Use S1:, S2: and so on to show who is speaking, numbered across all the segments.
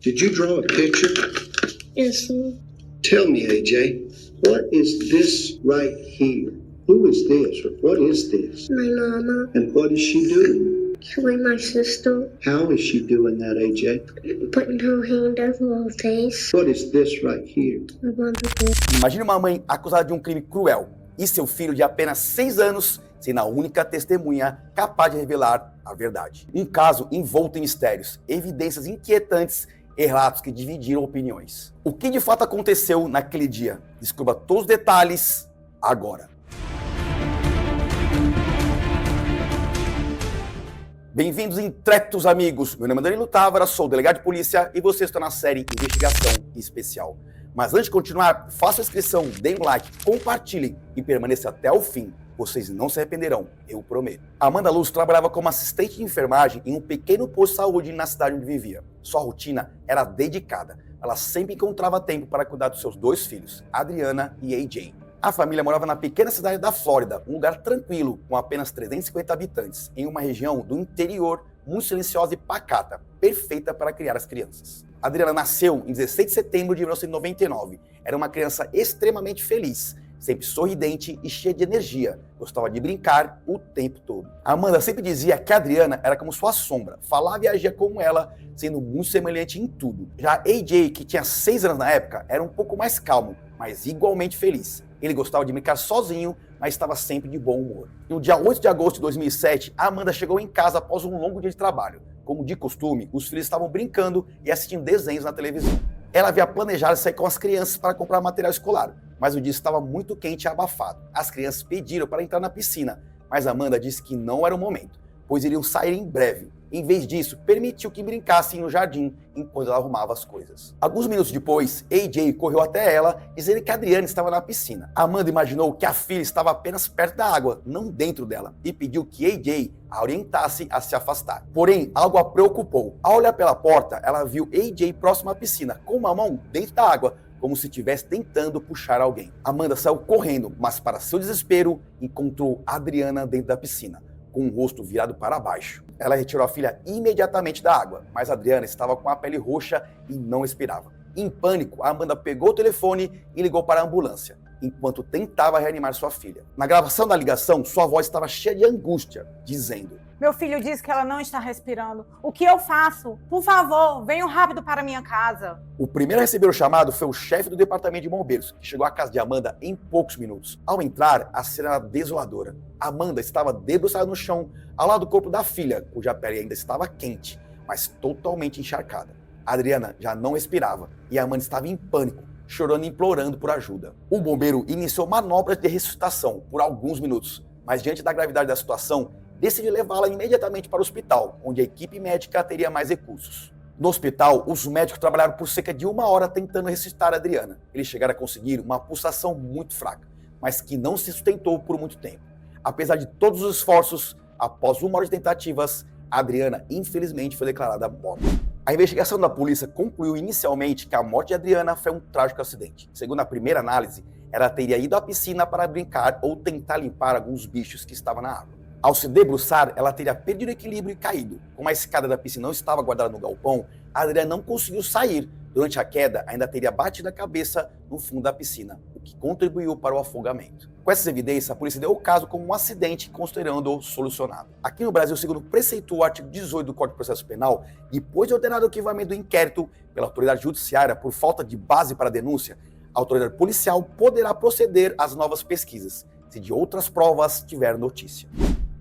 S1: Did you draw a picture?
S2: Yes, sir.
S1: Tell me, AJ, what is this right here? Who is this, or what is this?
S2: My mama.
S1: And what is she doing?
S2: Killing my sister.
S1: How is she doing that, AJ?
S2: Putting her hand over her face.
S1: What is this right here?
S2: My mother.
S3: Imagine uma mãe acusada de um crime cruel e seu filho de apenas 6 anos sendo a única testemunha capaz de revelar a verdade. Um caso envolto em mistérios, evidências inquietantes e relatos que dividiram opiniões. O que de fato aconteceu naquele dia? Descubra todos os detalhes agora. Bem-vindos, intrépidos amigos. Meu nome é Danilo Távora, sou delegado de polícia e você está na série Investigação Especial. Mas antes de continuar, faça a inscrição, deem um like, compartilhem e permaneça até o fim. Vocês não se arrependerão, eu prometo. Amanda Luz trabalhava como assistente de enfermagem em um pequeno posto de saúde na cidade onde vivia. Sua rotina era dedicada. Ela sempre encontrava tempo para cuidar dos seus 2 filhos, Adriana e AJ. A família morava na pequena cidade da Flórida, um lugar tranquilo, com apenas 350 habitantes, em uma região do interior muito silenciosa e pacata, perfeita para criar as crianças. Adriana nasceu em 16 de setembro de 1999. Era uma criança extremamente feliz, sempre sorridente e cheia de energia. Gostava de brincar o tempo todo. Amanda sempre dizia que a Adriana era como sua sombra, falava e agia como ela, sendo muito semelhante em tudo. Já AJ, que tinha 6 anos na época, era um pouco mais calmo, mas igualmente feliz. Ele gostava de brincar sozinho, mas estava sempre de bom humor. No dia 8 de agosto de 2007, a Amanda chegou em casa após um longo dia de trabalho. Como de costume, os filhos estavam brincando e assistindo desenhos na televisão. Ela havia planejado sair com as crianças para comprar material escolar, mas o dia estava muito quente e abafado. As crianças pediram para entrar na piscina, mas Amanda disse que não era o momento, pois iriam sair em breve. Em vez disso, permitiu que brincassem no jardim enquanto ela arrumava as coisas. Alguns minutos depois, AJ correu até ela, dizendo que a Adriana estava na piscina. Amanda imaginou que a filha estava apenas perto da água, não dentro dela, e pediu que AJ a orientasse a se afastar. Porém, algo a preocupou. Ao olhar pela porta, ela viu AJ próximo à piscina, com uma mão dentro da água, como se estivesse tentando puxar alguém. Amanda saiu correndo, mas para seu desespero, encontrou Adriana dentro da piscina, com o rosto virado para baixo. Ela retirou a filha imediatamente da água, mas Adriana estava com a pele roxa e não respirava. Em pânico, a Amanda pegou o telefone e ligou para a ambulância, enquanto tentava reanimar sua filha. Na gravação da ligação, sua voz estava cheia de angústia, dizendo:
S4: "Meu filho diz que ela não está respirando. O que eu faço? Por favor, venham rápido para minha casa."
S3: O primeiro a receber o chamado foi o chefe do departamento de bombeiros, que chegou à casa de Amanda em poucos minutos. Ao entrar, a cena era desoladora. Amanda estava debruçada no chão, ao lado do corpo da filha, cuja pele ainda estava quente, mas totalmente encharcada. Adriana já não respirava e a Amanda estava em pânico, chorando e implorando por ajuda. O bombeiro iniciou manobras de ressuscitação por alguns minutos, mas diante da gravidade da situação, decidiu levá-la imediatamente para o hospital, onde a equipe médica teria mais recursos. No hospital, os médicos trabalharam por cerca de 1 hora tentando ressuscitar a Adriana. Eles chegaram a conseguir uma pulsação muito fraca, mas que não se sustentou por muito tempo. Apesar de todos os esforços, após 1 hora de tentativas, a Adriana infelizmente foi declarada morta. A investigação da polícia concluiu inicialmente que a morte de Adriana foi um trágico acidente. Segundo a primeira análise, ela teria ido à piscina para brincar ou tentar limpar alguns bichos que estavam na água. Ao se debruçar, ela teria perdido o equilíbrio e caído. Como a escada da piscina não estava guardada no galpão, a Adriana não conseguiu sair. Durante a queda, ainda teria batido a cabeça no fundo da piscina, o que contribuiu para o afogamento. Com essas evidências, a polícia deu o caso como um acidente, considerando-o solucionado. Aqui no Brasil, segundo preceitua o artigo 18 do Código de Processo Penal, depois de ordenado o arquivamento do inquérito pela autoridade judiciária por falta de base para a denúncia, a autoridade policial poderá proceder às novas pesquisas, se de outras provas tiver notícia.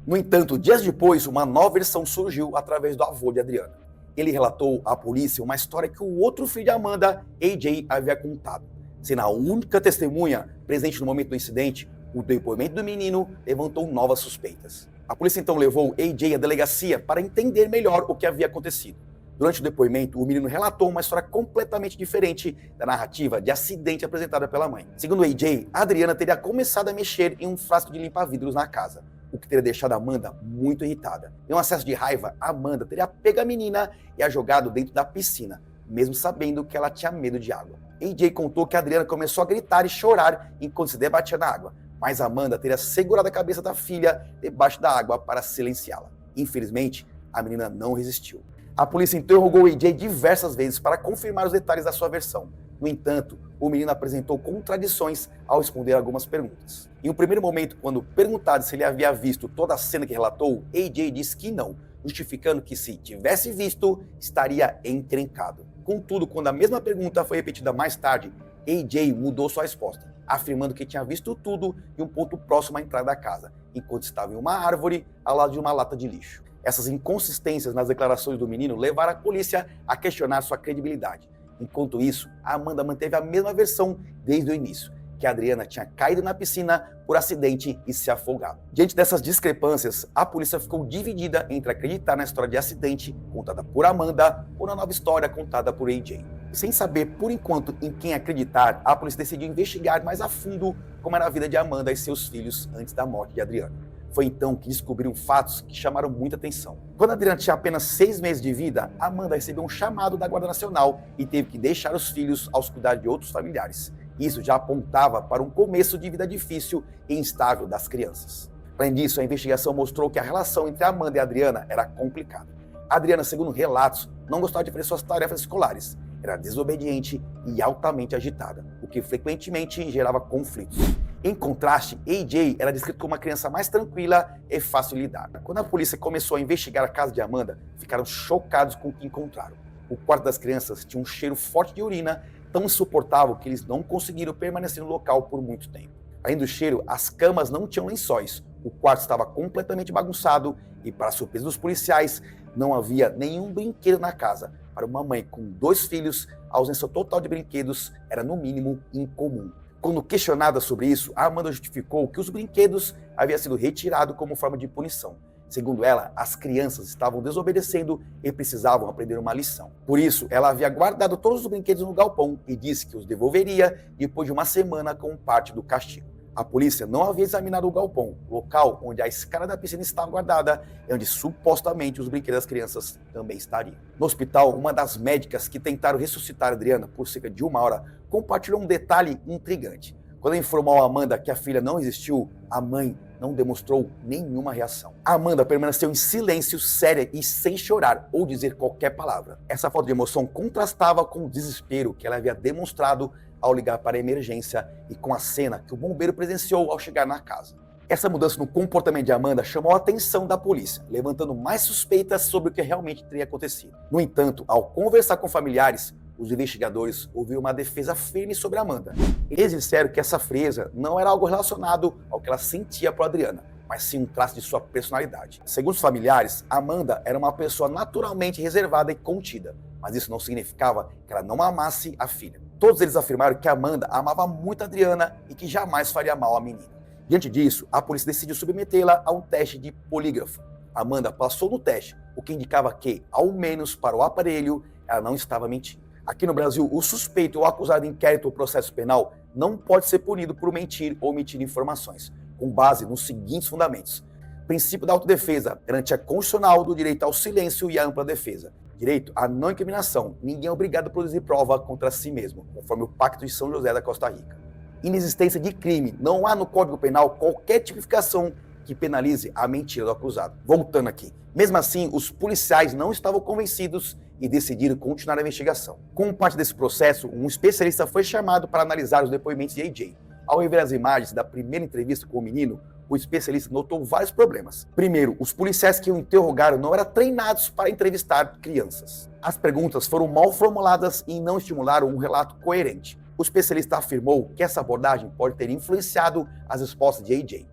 S3: No entanto, dias depois, uma nova versão surgiu através do avô de Adriana. Ele relatou à polícia uma história que o outro filho de Amanda, AJ, havia contado. Sendo a única testemunha presente no momento do incidente, o depoimento do menino levantou novas suspeitas. A polícia então levou AJ à delegacia para entender melhor o que havia acontecido. Durante o depoimento, o menino relatou uma história completamente diferente da narrativa de acidente apresentada pela mãe. Segundo AJ, a Adriana teria começado a mexer em um frasco de limpa-vidros na casa, o que teria deixado a Amanda muito irritada. Em um acesso de raiva, a Amanda teria pego a menina e a jogado dentro da piscina, mesmo sabendo que ela tinha medo de água. AJ contou que a Adriana começou a gritar e chorar enquanto se debatia na água, mas a Amanda teria segurado a cabeça da filha debaixo da água para silenciá-la. Infelizmente, a menina não resistiu. A polícia interrogou AJ diversas vezes para confirmar os detalhes da sua versão. No entanto, o menino apresentou contradições ao responder algumas perguntas. Em um primeiro momento, quando perguntado se ele havia visto toda a cena que relatou, AJ disse que não, justificando que se tivesse visto, estaria encrencado. Contudo, quando a mesma pergunta foi repetida mais tarde, AJ mudou sua resposta, afirmando que tinha visto tudo em um ponto próximo à entrada da casa, enquanto estava em uma árvore ao lado de uma lata de lixo. Essas inconsistências nas declarações do menino levaram a polícia a questionar sua credibilidade. Enquanto isso, a Amanda manteve a mesma versão desde o início, que a Adriana tinha caído na piscina por acidente e se afogado. Diante dessas discrepâncias, a polícia ficou dividida entre acreditar na história de acidente contada por Amanda ou na nova história contada por AJ. Sem saber, por enquanto, em quem acreditar, a polícia decidiu investigar mais a fundo como era a vida de Amanda e seus filhos antes da morte de Adriana. Foi então que descobriram fatos que chamaram muita atenção. Quando Adriana tinha apenas 6 meses de vida, Amanda recebeu um chamado da Guarda Nacional e teve que deixar os filhos aos cuidados de outros familiares. Isso já apontava para um começo de vida difícil e instável das crianças. Além disso, a investigação mostrou que a relação entre Amanda e Adriana era complicada. Adriana, segundo relatos, não gostava de fazer suas tarefas escolares, era desobediente e altamente agitada, o que frequentemente gerava conflitos. Em contraste, AJ era descrito como uma criança mais tranquila e fácil de lidar. Quando a polícia começou a investigar a casa de Amanda, ficaram chocados com o que encontraram. O quarto das crianças tinha um cheiro forte de urina, tão insuportável que eles não conseguiram permanecer no local por muito tempo. Além do cheiro, as camas não tinham lençóis, o quarto estava completamente bagunçado e, para surpresa dos policiais, não havia nenhum brinquedo na casa. Para uma mãe com 2 filhos, a ausência total de brinquedos era, no mínimo, incomum. Quando questionada sobre isso, a Amanda justificou que os brinquedos haviam sido retirados como forma de punição. Segundo ela, as crianças estavam desobedecendo e precisavam aprender uma lição. Por isso, ela havia guardado todos os brinquedos no galpão e disse que os devolveria depois de uma semana como parte do castigo. A polícia não havia examinado o galpão, local onde a escada da piscina estava guardada e onde supostamente os brinquedos das crianças também estariam. No hospital, uma das médicas que tentaram ressuscitar Adriana por cerca de 1 hora compartilhou um detalhe intrigante. Quando informou a Amanda que a filha não existiu, a mãe não demonstrou nenhuma reação. A Amanda permaneceu em silêncio, séria e sem chorar ou dizer qualquer palavra. Essa falta de emoção contrastava com o desespero que ela havia demonstrado ao ligar para a emergência e com a cena que o bombeiro presenciou ao chegar na casa. Essa mudança no comportamento de Amanda chamou a atenção da polícia, levantando mais suspeitas sobre o que realmente teria acontecido. No entanto, ao conversar com familiares, os investigadores ouviram uma defesa firme sobre Amanda. Eles disseram que essa frieza não era algo relacionado ao que ela sentia por Adriana, mas sim um traço de sua personalidade. Segundo os familiares, Amanda era uma pessoa naturalmente reservada e contida, mas isso não significava que ela não amasse a filha. Todos eles afirmaram que Amanda amava muito a Adriana e que jamais faria mal à menina. Diante disso, a polícia decidiu submetê-la a um teste de polígrafo. Amanda passou no teste, o que indicava que, ao menos para o aparelho, ela não estava mentindo. Aqui no Brasil, o suspeito ou acusado em inquérito ou processo penal não pode ser punido por mentir ou omitir informações, com base nos seguintes fundamentos: princípio da autodefesa, garantia constitucional do direito ao silêncio e à ampla defesa, direito à não incriminação, ninguém é obrigado a produzir prova contra si mesmo, conforme o Pacto de São José da Costa Rica. Inexistência de crime, não há no Código Penal qualquer tipificação que penalize a mentira do acusado. Voltando aqui, mesmo assim, os policiais não estavam convencidos e decidiram continuar a investigação. Como parte desse processo, um especialista foi chamado para analisar os depoimentos de AJ. Ao rever as imagens da primeira entrevista com o menino, o especialista notou vários problemas. Primeiro, os policiais que o interrogaram não eram treinados para entrevistar crianças. As perguntas foram mal formuladas e não estimularam um relato coerente. O especialista afirmou que essa abordagem pode ter influenciado as respostas de AJ.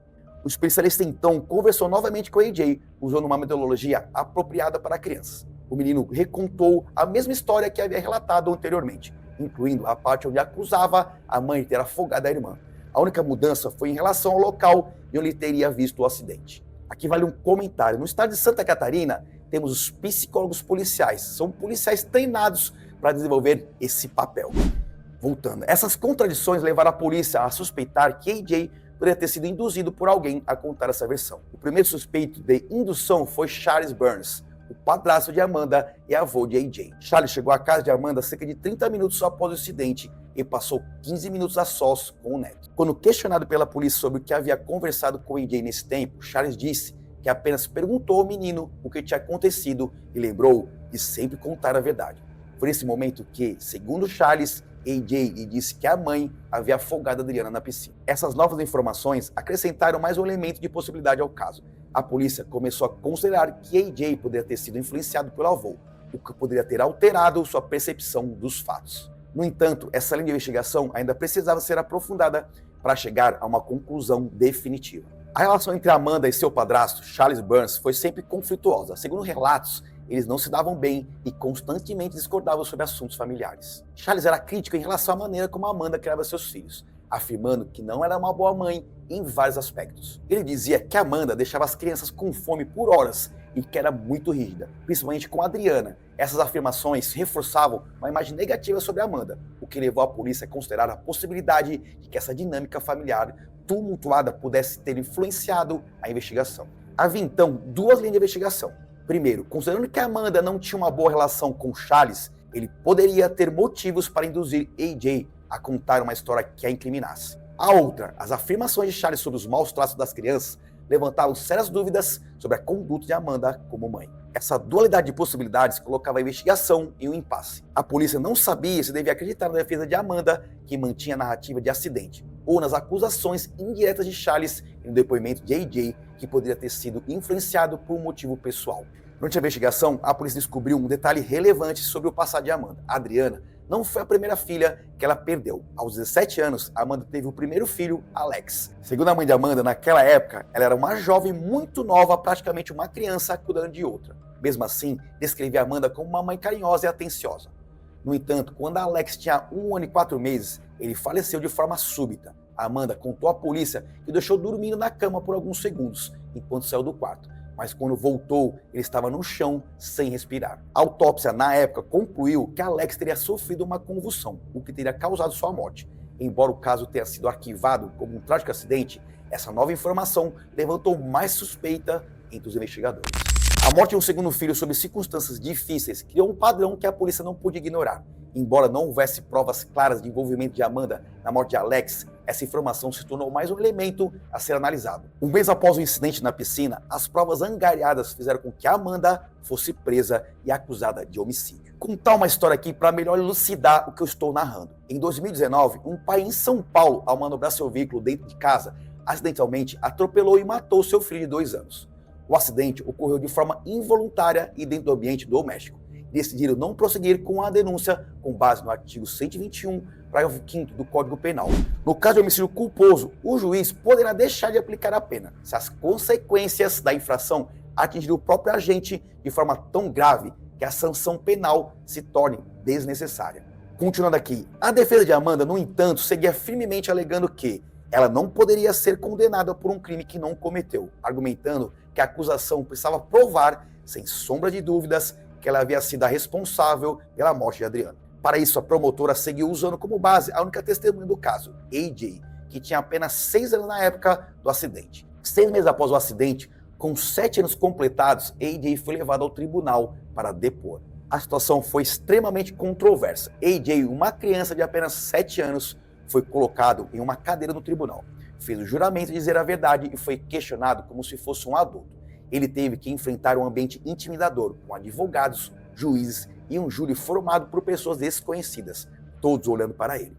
S3: O especialista então conversou novamente com AJ, usando uma metodologia apropriada para crianças. O menino recontou a mesma história que havia relatado anteriormente, incluindo a parte onde acusava a mãe de ter afogado a irmã. A única mudança foi em relação ao local e onde ele teria visto o acidente. Aqui vale um comentário. No estado de Santa Catarina, temos os psicólogos policiais. São policiais treinados para desenvolver esse papel. Voltando, essas contradições levaram a polícia a suspeitar que AJ poderia ter sido induzido por alguém a contar essa versão. O primeiro suspeito de indução foi Charles Burns, o padrasto de Amanda e avô de AJ. Charles chegou à casa de Amanda cerca de 30 minutos após o acidente e passou 15 minutos a sós com o neto. Quando questionado pela polícia sobre o que havia conversado com AJ nesse tempo, Charles disse que apenas perguntou ao menino o que tinha acontecido e lembrou de sempre contar a verdade. Foi nesse momento que, segundo Charles, AJ lhe disse que a mãe havia afogado Adriana na piscina. Essas novas informações acrescentaram mais um elemento de possibilidade ao caso. A polícia começou a considerar que AJ poderia ter sido influenciado pelo avô, o que poderia ter alterado sua percepção dos fatos. No entanto, essa linha de investigação ainda precisava ser aprofundada para chegar a uma conclusão definitiva. A relação entre Amanda e seu padrasto, Charles Burns, foi sempre conflituosa. Segundo relatos, eles não se davam bem e constantemente discordavam sobre assuntos familiares. Charles era crítico em relação à maneira como Amanda criava seus filhos, afirmando que não era uma boa mãe em vários aspectos. Ele dizia que Amanda deixava as crianças com fome por horas e que era muito rígida, principalmente com Adriana. Essas afirmações reforçavam uma imagem negativa sobre Amanda, o que levou a polícia a considerar a possibilidade de que essa dinâmica familiar tumultuada pudesse ter influenciado a investigação. Havia então duas linhas de investigação. Primeiro, considerando que Amanda não tinha uma boa relação com Charles, ele poderia ter motivos para induzir AJ a contar uma história que a incriminasse. A outra, as afirmações de Charles sobre os maus tratos das crianças, levantavam sérias dúvidas sobre a conduta de Amanda como mãe. Essa dualidade de possibilidades colocava a investigação em um impasse. A polícia não sabia se devia acreditar na defesa de Amanda, que mantinha a narrativa de acidente, ou nas acusações indiretas de Charles e no depoimento de AJ, que poderia ter sido influenciado por um motivo pessoal. Durante a investigação, a polícia descobriu um detalhe relevante sobre o passado de Amanda. Adriana não foi a primeira filha que ela perdeu. Aos 17 anos, Amanda teve o primeiro filho, Alex. Segundo a mãe de Amanda, naquela época, ela era uma jovem muito nova, praticamente uma criança cuidando de outra. Mesmo assim, descrevia Amanda como uma mãe carinhosa e atenciosa. No entanto, quando Alex tinha 1 ano e 4 meses, ele faleceu de forma súbita. Amanda contou à polícia que o deixou dormindo na cama por alguns segundos, enquanto saiu do quarto. Mas quando voltou, ele estava no chão, sem respirar. A autópsia, na época, concluiu que Alex teria sofrido uma convulsão, o que teria causado sua morte. Embora o caso tenha sido arquivado como um trágico acidente, essa nova informação levantou mais suspeita entre os investigadores. A morte de um segundo filho sob circunstâncias difíceis criou um padrão que a polícia não pôde ignorar. Embora não houvesse provas claras de envolvimento de Amanda na morte de Alex, essa informação se tornou mais um elemento a ser analisado. Um mês após o incidente na piscina, as provas angariadas fizeram com que Amanda fosse presa e acusada de homicídio. Contar uma história aqui para melhor elucidar o que eu estou narrando. Em 2019, um pai em São Paulo, ao manobrar seu veículo dentro de casa, acidentalmente atropelou e matou seu filho de 2 anos. O acidente ocorreu de forma involuntária e dentro do ambiente doméstico. Decidiram não prosseguir com a denúncia com base no artigo 121, parágrafo 5º do Código Penal. No caso de homicídio culposo, o juiz poderá deixar de aplicar a pena se as consequências da infração atingirem o próprio agente de forma tão grave que a sanção penal se torne desnecessária. Continuando aqui, a defesa de Amanda, no entanto, seguia firmemente alegando que ela não poderia ser condenada por um crime que não cometeu, argumentando que a acusação precisava provar, sem sombra de dúvidas, que ela havia sido a responsável pela morte de Adriana. Para isso, a promotora seguiu usando como base a única testemunha do caso, AJ, que tinha apenas 6 anos na época do acidente. 6 meses após o acidente, com 7 anos completados, AJ foi levado ao tribunal para depor. A situação foi extremamente controversa. AJ, uma criança de apenas 7 anos, foi colocado em uma cadeira no tribunal. Fez o juramento de dizer a verdade e foi questionado como se fosse um adulto. Ele teve que enfrentar um ambiente intimidador, com advogados, juízes e um júri formado por pessoas desconhecidas, todos olhando para ele.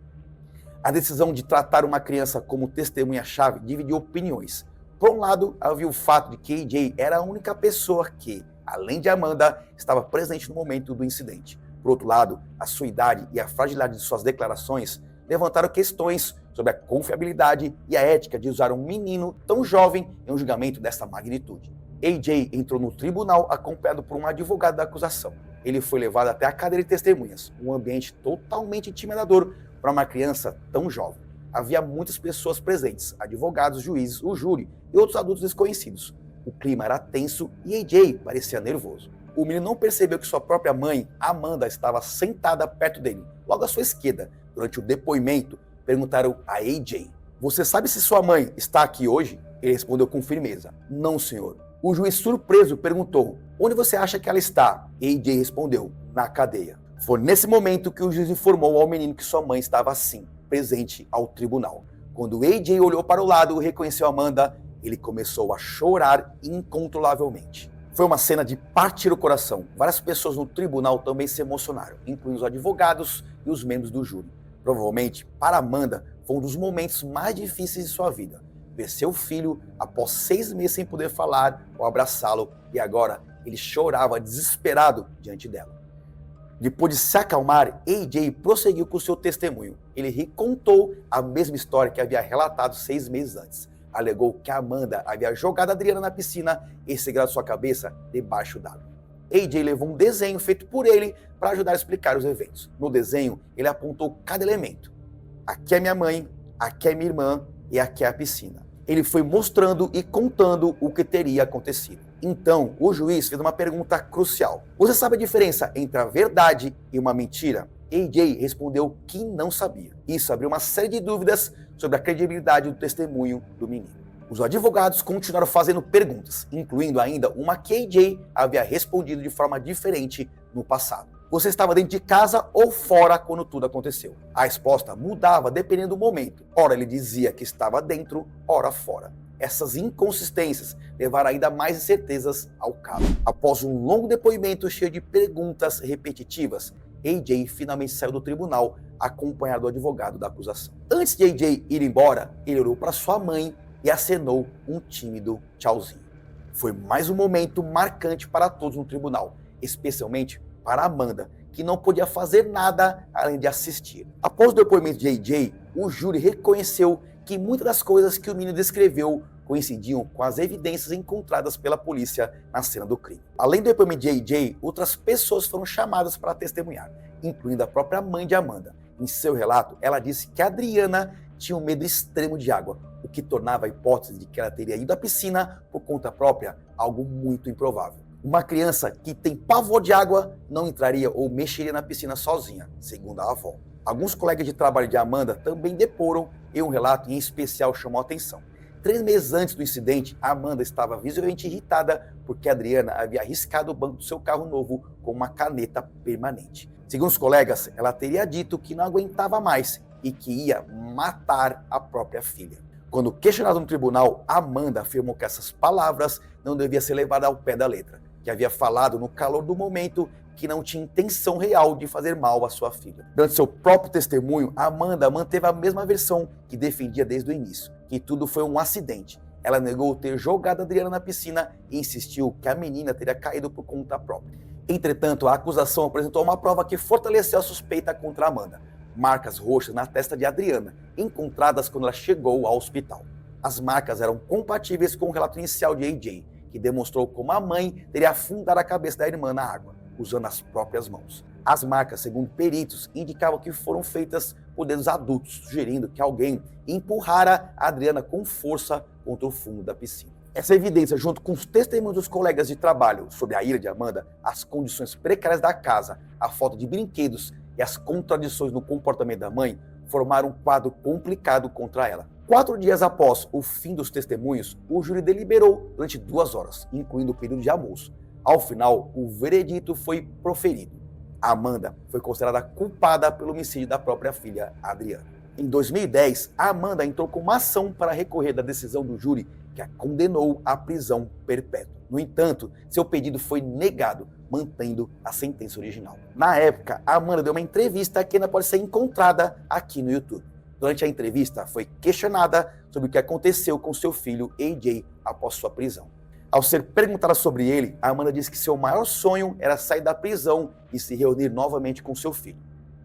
S3: A decisão de tratar uma criança como testemunha-chave dividiu opiniões. Por um lado, havia o fato de que AJ era a única pessoa que, além de Amanda, estava presente no momento do incidente. Por outro lado, a sua idade e a fragilidade de suas declarações levantaram questões sobre a confiabilidade e a ética de usar um menino tão jovem em um julgamento dessa magnitude. AJ entrou no tribunal acompanhado por um advogado da acusação. Ele foi levado até a cadeira de testemunhas, um ambiente totalmente intimidador para uma criança tão jovem. Havia muitas pessoas presentes, advogados, juízes, o júri e outros adultos desconhecidos. O clima era tenso e AJ parecia nervoso. O menino não percebeu que sua própria mãe, Amanda, estava sentada perto dele, logo à sua esquerda. Durante o depoimento, perguntaram a AJ: "Você sabe se sua mãe está aqui hoje?" Ele respondeu com firmeza: "Não, senhor." O juiz, surpreso, perguntou: "Onde você acha que ela está?" AJ respondeu: "Na cadeia." Foi nesse momento que o juiz informou ao menino que sua mãe estava assim, presente ao tribunal. Quando AJ olhou para o lado e reconheceu Amanda, ele começou a chorar incontrolavelmente. Foi uma cena de partir o coração. Várias pessoas no tribunal também se emocionaram, incluindo os advogados e os membros do júri. Provavelmente, para Amanda, foi um dos momentos mais difíceis de sua vida. Ver seu filho após 6 meses sem poder falar ou abraçá-lo, e agora ele chorava desesperado diante dela. Depois de se acalmar, AJ prosseguiu com seu testemunho. Ele recontou a mesma história que havia relatado 6 meses antes. Alegou que Amanda havia jogado Adriana na piscina e segurado sua cabeça debaixo d'água. AJ levou um desenho feito por ele para ajudar a explicar os eventos. No desenho, ele apontou cada elemento. Aqui é minha mãe, aqui é minha irmã e aqui é a piscina. Ele foi mostrando e contando o que teria acontecido. Então, o juiz fez uma pergunta crucial. Você sabe a diferença entre a verdade e uma mentira? AJ respondeu que não sabia. Isso abriu uma série de dúvidas sobre a credibilidade do testemunho do menino. Os advogados continuaram fazendo perguntas, incluindo ainda uma que AJ havia respondido de forma diferente no passado. Você estava dentro de casa ou fora quando tudo aconteceu? A resposta mudava dependendo do momento. Ora ele dizia que estava dentro, ora fora. Essas inconsistências levaram ainda mais incertezas ao caso. Após um longo depoimento cheio de perguntas repetitivas, AJ finalmente saiu do tribunal acompanhado do advogado da acusação. Antes de AJ ir embora, ele olhou para sua mãe e acenou um tímido tchauzinho. Foi mais um momento marcante para todos no tribunal, especialmente para Amanda, que não podia fazer nada além de assistir. Após o depoimento de AJ, o júri reconheceu que muitas das coisas que o menino descreveu coincidiam com as evidências encontradas pela polícia na cena do crime. Além do depoimento de AJ, outras pessoas foram chamadas para testemunhar, incluindo a própria mãe de Amanda. Em seu relato, ela disse que Adriana tinha um medo extremo de água, o que tornava a hipótese de que ela teria ido à piscina por conta própria algo muito improvável. Uma criança que tem pavor de água não entraria ou mexeria na piscina sozinha, segundo a avó. Alguns colegas de trabalho de Amanda também deporam e um relato em especial chamou a atenção. 3 meses antes do incidente, Amanda estava visivelmente irritada porque Adriana havia riscado o banco do seu carro novo com uma caneta permanente. Segundo os colegas, ela teria dito que não aguentava mais e que ia matar a própria filha. Quando questionada no tribunal, Amanda afirmou que essas palavras não deviam ser levadas ao pé da letra, que havia falado no calor do momento que não tinha intenção real de fazer mal à sua filha. Durante seu próprio testemunho, Amanda manteve a mesma versão que defendia desde o início, que tudo foi um acidente. Ela negou ter jogado Adriana na piscina e insistiu que a menina teria caído por conta própria. Entretanto, a acusação apresentou uma prova que fortaleceu a suspeita contra Amanda. Marcas roxas na testa de Adriana, encontradas quando ela chegou ao hospital. As marcas eram compatíveis com o relato inicial de AJ, que demonstrou como a mãe teria afundado a cabeça da irmã na água, usando as próprias mãos. As marcas, segundo peritos, indicavam que foram feitas por dedos adultos, sugerindo que alguém empurrara a Adriana com força contra o fundo da piscina. Essa evidência, junto com os testemunhos dos colegas de trabalho sobre a ira de Amanda, as condições precárias da casa, a falta de brinquedos e as contradições no comportamento da mãe, formaram um quadro complicado contra ela. 4 dias após o fim dos testemunhos, o júri deliberou durante 2 horas, incluindo o período de almoço. Ao final, o veredito foi proferido. Amanda foi considerada culpada pelo homicídio da própria filha, Adriana. Em 2010, Amanda entrou com uma ação para recorrer da decisão do júri que a condenou à prisão perpétua. No entanto, seu pedido foi negado, mantendo a sentença original. Na época, Amanda deu uma entrevista que ainda pode ser encontrada aqui no YouTube. Durante a entrevista, foi questionada sobre o que aconteceu com seu filho AJ após sua prisão. Ao ser perguntada sobre ele, Amanda disse que seu maior sonho era sair da prisão e se reunir novamente com seu filho.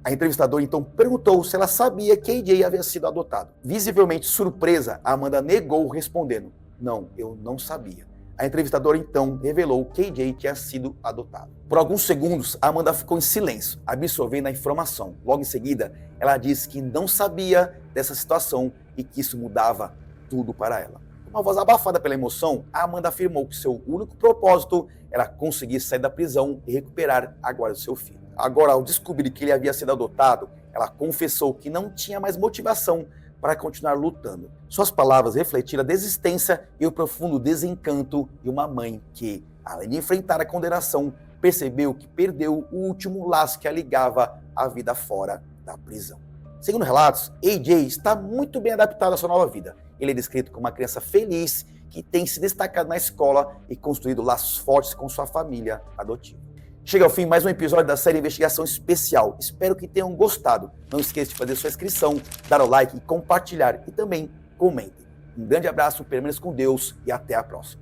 S3: A entrevistadora então perguntou se ela sabia que AJ havia sido adotado. Visivelmente surpresa, Amanda negou, respondendo: "Não, eu não sabia." A entrevistadora então revelou que AJ tinha sido adotado. Por alguns segundos, Amanda ficou em silêncio, absorvendo a informação. Logo em seguida, ela disse que não sabia dessa situação e que isso mudava tudo para ela. Com uma voz abafada pela emoção, Amanda afirmou que seu único propósito era conseguir sair da prisão e recuperar a guarda do seu filho. Agora, ao descobrir que ele havia sido adotado, ela confessou que não tinha mais motivação para continuar lutando. Suas palavras refletiram a desistência e o profundo desencanto de uma mãe que, além de enfrentar a condenação, percebeu que perdeu o último laço que a ligava à vida fora da prisão. Segundo relatos, AJ está muito bem adaptado à sua nova vida ele é descrito como uma criança feliz que tem se destacado na escola e construído laços fortes com sua família adotiva. Chega ao fim mais um episódio da série Investigação Especial. Espero que tenham gostado. Não esqueça de fazer sua inscrição, dar o like e compartilhar. E também comentem. Um grande abraço, permaneça com Deus e até a próxima.